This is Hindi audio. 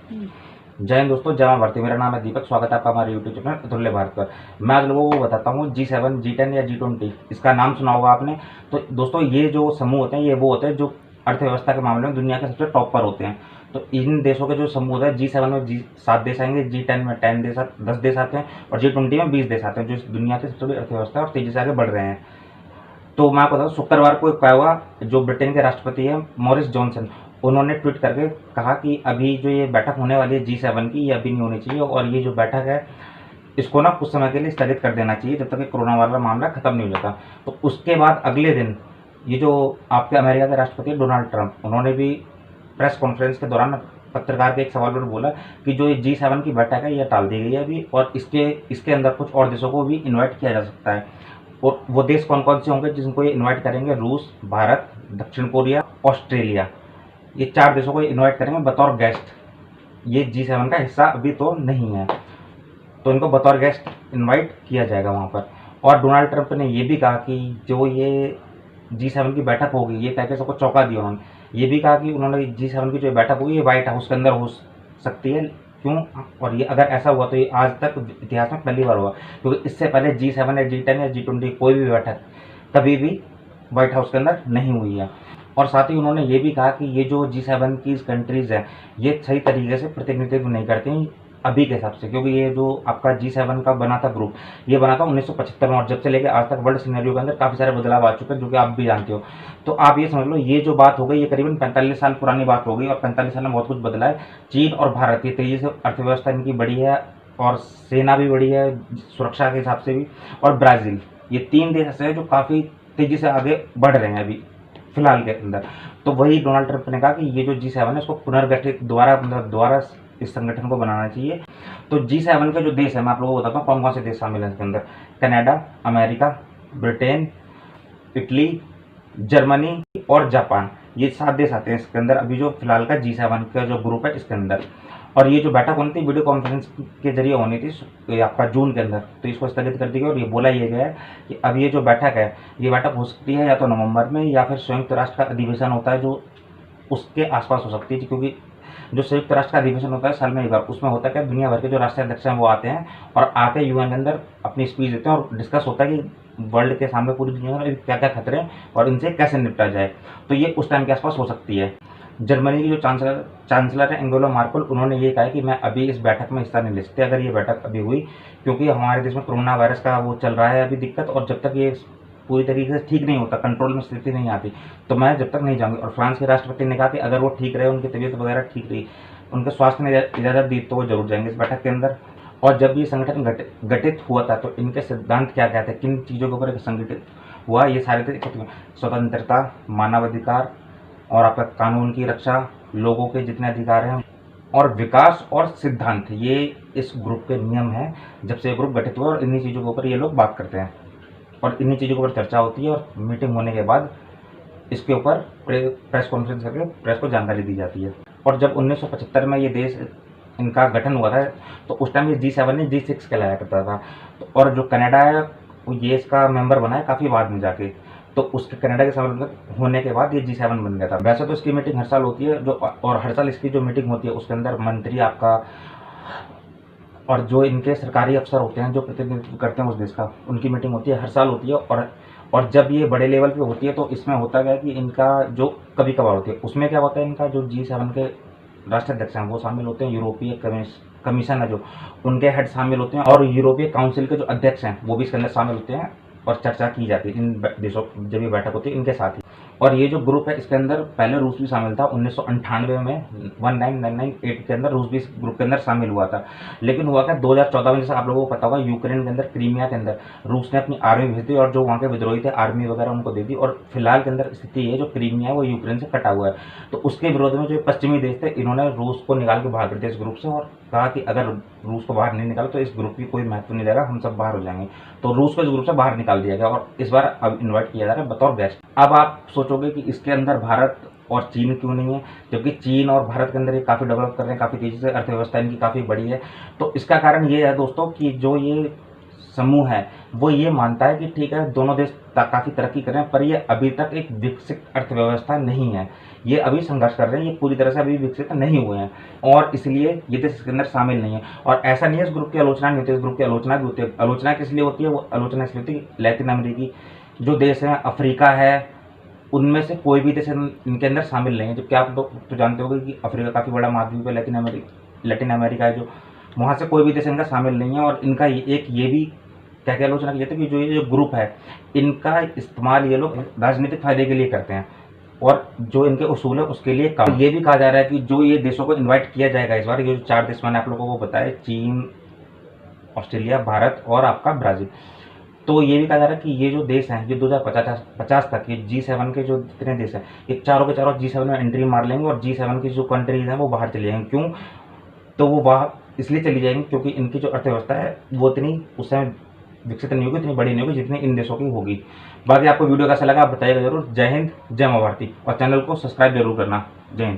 जय हिंद दोस्तों, जय मां भारती। मेरा नाम है दीपक। स्वागत है आपका हमारे यूट्यूब चैनल अतुल्य भारत पर। मैं आज लोगों को बताता हूँ G7, G10 या G20, इसका नाम सुना होगा आपने। तो दोस्तों, ये जो समूह होते हैं ये वो होते हैं जो अर्थव्यवस्था के मामले में दुनिया के सबसे टॉप पर होते हैं। तो इन देशों के जो समूह होता है, G7 में 7 देश आएंगे, G10 में 10 देश आते हैं और G20 में 20 देश आते हैं, जो इस दुनिया की सबसे बड़ी अर्थव्यवस्था और तेजी से आगे बढ़ रहे हैं। तो मैं आपको बताऊँ, शुक्रवार को क्या हुआ, जो ब्रिटेन के राष्ट्रपति हैं मोरिस जॉनसन, उन्होंने ट्वीट करके कहा कि अभी जो ये बैठक होने वाली है G7 की, ये अभी नहीं होनी चाहिए और ये जो बैठक है इसको ना कुछ समय के लिए स्थगित कर देना चाहिए जब तक ये कोरोना वाला मामला खत्म नहीं हो जाता। तो उसके बाद अगले दिन ये जो आपके अमेरिका के राष्ट्रपति डोनाल्ड ट्रंप, उन्होंने भी प्रेस कॉन्फ्रेंस के दौरान पत्रकार के एक सवाल पर बोला कि जो ये G7 की बैठक है ये टाल दी गई है अभी, और इसके अंदर कुछ और देशों को भी इन्वाइट किया जा सकता है। और वो देश कौन कौन से होंगे जिनको ये इन्वाइट करेंगे? रूस, भारत, दक्षिण कोरिया, ऑस्ट्रेलिया, ये 4 देशों को इन्वाइट करेंगे बतौर गेस्ट। ये G7 का हिस्सा अभी तो नहीं है, तो इनको बतौर गेस्ट इनवाइट किया जाएगा वहाँ पर। और डोनाल्ड ट्रंप ने ये भी कहा कि जो ये G7 की बैठक होगी, ये कह के सबको चौंका दिया उन्होंने। ये भी कहा कि उन्होंने G7 की जो बैठक होगी ये व्हाइट हाउस के अंदर हो सकती है। क्यों? और ये अगर ऐसा हुआ तो ये आज तक इतिहास में पहली बार हुआ, क्योंकि इससे पहले G7 या G10 या G20 कोई भी बैठक कभी भी व्हाइट हाउस के अंदर नहीं हुई है। और साथ ही उन्होंने ये भी कहा कि ये जो G7 की कंट्रीज़ हैं ये सही तरीके से प्रतिनिधित्व नहीं करती अभी के हिसाब से, क्योंकि ये जो आपका G7 का बना था ग्रुप, ये बना था 1975 में, और जब से लेकर आज तक वर्ल्ड सिनेरियो के अंदर काफ़ी सारे बदलाव आ चुके हैं जो कि आप भी जानते हो। तो आप ये समझ लो, ये जो बात हो गई ये करीबन 45 साल पुरानी बात हो गई, और 45 साल में बहुत कुछ बदला है। चीन और भारत की तेज़ी से अर्थव्यवस्था इनकी बढ़ी है और सेना भी बढ़ी है सुरक्षा के हिसाब से भी, और ब्राज़ील, ये 3 देश ऐसे हैं जो काफ़ी तेज़ी से आगे बढ़ रहे हैं अभी फिलहाल के अंदर। तो वही डोनाल्ड ट्रंप ने कहा कि ये जो G7 है इसको पुनर्गठित दोबारा इस संगठन को बनाना चाहिए। तो G7 के जो देश है मैं आप लोगों को बताता हूँ कौन कौन से देश शामिल हैं इसके अंदर। Canada, America, Britain, Italy, Germany और जापान, ये 7 देश आते हैं इसके अंदर अभी जो फिलहाल का G7 का जो ग्रुप है इसके अंदर। और ये जो बैठक होनी थी वीडियो कॉन्फ्रेंस के जरिए होनी थी ये आपका जून के अंदर, तो इसको स्थगित कर दी गई। और ये बोला ये गया है कि अब ये जो बैठक है ये बैठक हो सकती है या तो नवंबर में या फिर संयुक्त राष्ट्र का अधिवेशन होता है जो उसके आसपास हो सकती है, क्योंकि जो संयुक्त राष्ट्र का अधिवेशन होता है साल में एक बार, उसमें होता है क्या, दुनिया भर के जो राष्ट्राध्यक्ष हैं वो आते हैं और आके यूएन के अंदर अपनी स्पीच देते हैं और डिस्कस होता है कि वर्ल्ड के सामने पूरी दुनिया में क्या क्या खतरे हैं और इनसे कैसे निपटा जाए। तो ये उस टाइम के आसपास हो सकती है। जर्मनी की जो चांसलर है एंगेला मार्केल, उन्होंने ये कहा है कि मैं अभी इस बैठक में हिस्सा नहीं ले सकती अगर ये बैठक अभी हुई, क्योंकि हमारे देश में कोरोना वायरस का वो चल रहा है अभी दिक्कत, और जब तक ये पूरी तरीके से ठीक नहीं होता, कंट्रोल में स्थिति नहीं आती, तो मैं जब तक नहीं जाऊँगी। और फ्रांस के राष्ट्रपति ने कहा कि अगर वो ठीक रहे, उनकी तबीयत वगैरह ठीक रही, उनके स्वास्थ्य ने इजाज़त दी, तो वो जरूर जाएंगे इस बैठक के अंदर। और जब ये संगठन गठित हुआ था तो इनके सिद्धांत क्या क्या थे, किन चीज़ों के ऊपर संगठित हुआ, ये सारे थे। स्वतंत्रता, मानवाधिकार और आपका कानून की रक्षा, लोगों के जितने अधिकार हैं, और विकास और सिद्धांत, ये इस ग्रुप के नियम हैं जब से ये ग्रुप गठित हुआ। और इन्हीं चीज़ों के ऊपर ये लोग बात करते हैं और इन्हीं चीज़ों के ऊपर चर्चा होती है, और मीटिंग होने के बाद इसके ऊपर प्रेस कॉन्फ्रेंस करके प्रेस को जानकारी दी जाती है। और जब 1975 में ये देश इनका गठन हुआ था तो उस टाइम ये G7 ने G6 कहलाया करता था। तो और जो कनाडा है वो ये इसका मेंबर बना है काफ़ी बाद में जाके, तो उसके कनाडा के साथ होने के बाद ये G7 बन गया था। वैसे तो इसकी मीटिंग हर साल होती है जो, और हर साल इसकी जो मीटिंग होती है उसके अंदर मंत्री आपका और जो इनके सरकारी अफसर होते हैं जो प्रतिनिधित्व करते हैं उस देश का, उनकी मीटिंग होती है, हर साल होती है। और जब ये बड़े लेवल पे होती है तो इसमें होता क्या है कि इनका जो कभी कभार होती है उसमें क्या होता है, इनका जो G7 के राष्ट्राध्यक्ष हैं वो शामिल होते हैं, यूरोपीय कमीशन है जो, उनके हेड शामिल होते हैं, और यूरोपीय काउंसिल के जो अध्यक्ष हैं वो भी इसके अंदर शामिल होते हैं और चर्चा की जाती है इन देशों जब ये बैठक होती है इनके साथ ही। और ये जो ग्रुप है इसके अंदर पहले रूस भी शामिल था 1998 में, 1998 के अंदर रूस भी इस ग्रुप के अंदर शामिल हुआ था। लेकिन हुआ क्या, 2014 में जैसे आप लोगों को पता होगा यूक्रेन के अंदर, क्रीमिया के अंदर रूस ने अपनी आर्मी भेज दी और जो वहाँ के विद्रोही थे आर्मी वगैरह उनको दे दी। और फिलहाल के अंदर स्थिति ये जो क्रीमिया है वो यूक्रेन से कटा हुआ है, तो उसके विरोध में जो पश्चिमी देश थे इन्होंने रूस को निकाल के बाहर कर दिया इस ग्रुप से, और कहा कि अगर रूस को बाहर नहीं निकाला तो इस ग्रुप की कोई महत्व नहीं रहेगा, हम सब बाहर हो जाएंगे। तो रूस को इस ग्रुप से बाहर निकाल दिया गया और इस बार अब इन्वाइट किया जा रहा है बतौर गेस्ट। अब आप सोचोगे कि इसके अंदर भारत और चीन क्यों नहीं है, जबकि चीन और भारत के अंदर ये काफ़ी डेवलप कर रहे हैं, काफ़ी तेज़ी से अर्थव्यवस्था इनकी काफ़ी बड़ी है। तो इसका कारण ये है दोस्तों कि जो ये समूह है वो ये मानता है कि ठीक है दोनों देश काफ़ी तरक्की कर रहे हैं, पर ये अभी तक एक विकसित अर्थव्यवस्था नहीं है। ये अभी संघर्ष कर रहे हैं, ये पूरी तरह से अभी विकसित नहीं हुए हैं और इसलिए ये देश इसके अंदर शामिल नहीं है। और ऐसा नहीं है इस ग्रुप की आलोचना नहीं होती, इस ग्रुप की आलोचना भी होती है। आलोचना किस लिए होती है? वो आलोचना इसलिए होती है लैटिन अमेरिकी जो देश हैं, अफ्रीका है, उनमें से कोई भी देश इनके अंदर शामिल नहीं है। जबकि आप लोग तो जानते होंगे कि अफ्रीका काफ़ी बड़ा महाद्वीप है, लैटिन अमेरिका है जो, वहाँ से कोई भी देश इनका शामिल नहीं है। और इनका ये भी क्या क्या आलोचना की जाती है कि जो ये जो ग्रुप है, इनका इस्तेमाल ये लोग राजनीतिक फायदे के लिए करते हैं और जो इनके उसूल है उसके लिए काम। ये भी कहा जा रहा है कि जो ये देशों को इन्वाइट किया जाएगा इस बार, ये जो 4 देश मैंने आप लोगों को बताया, चीन, ऑस्ट्रेलिया, भारत और आपका ब्राज़ील, तो ये भी कहा जा रहा है कि ये जो देश हैं, ये 2050 तक ये G7 के जो जितने देश हैं, ये चारों के चारों G7 में एंट्री मार लेंगे और G7 की जो कंट्रीज़ हैं वो बाहर चली जाएंगी। क्यों? तो वो बाहर इसलिए चली जाएंगी क्योंकि इनकी जो अर्थव्यवस्था है वो इतनी उस समय विकसित नहीं होगी, इतनी बड़ी नहीं होगी जितनी इन देशों की होगी। बाकी आपको वीडियो कैसा लगा आप बताइएगा जरूर। जय हिंद, जय माँ भारती, और चैनल को सब्सक्राइब जरूर करना। जय हिंद।